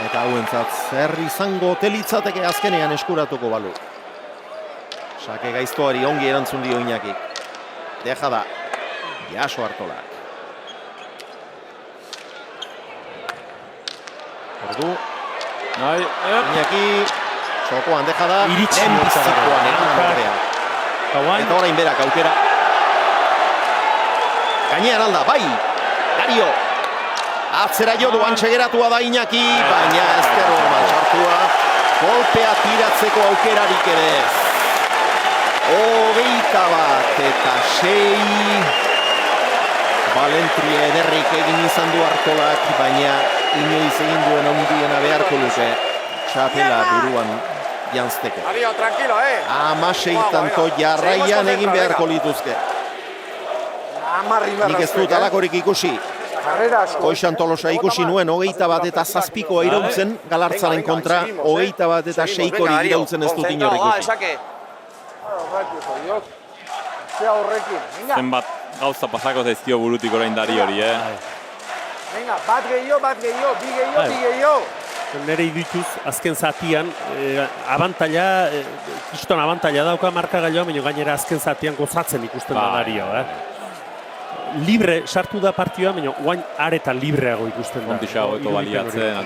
Eta hauentzat zer izango telitzateke azkenean eskuratuko balu. Sake gaiztoari ongi erantzun dio Iñakik. Deja da. Jaso Artolak. Ordu. Iñaki. Txokoan deja da. Lehenbizikoan eraman ordea. Eta orain berak aukera. Gainean alda, bai. Dario. Atzera jo du antxegeratua da Iñaki, baina ezkerro matxartua. Kolpea tiratzeko aukerarik ere ez. 21-6. Balentria ederrik egin izan du Artolak, baina inoiz egin duen ondiena beharko luke. Txapela buruan janzteko. 16 tanto jarraian egin beharko lituzke. Nik ez dut alakorik ikusi. Koixan Tolosa ikusi nuen 21-7 iraultzen Galartzaren kontra, 21-6 iraultzen ez dut inor ikusi. Zenbat gauza pasako zaizkio burutik orain Dariori, Venga, bat gehiago, bi gehiago. Nere idituz, azken zatian, abantaila, kiston abantaila dauka markagailua, baina gainera azken zatian gozatzen ikusten da Dario. Libre sartu da partioa, baina oain aretan libreago ikusten da. Kontixago baliatzen.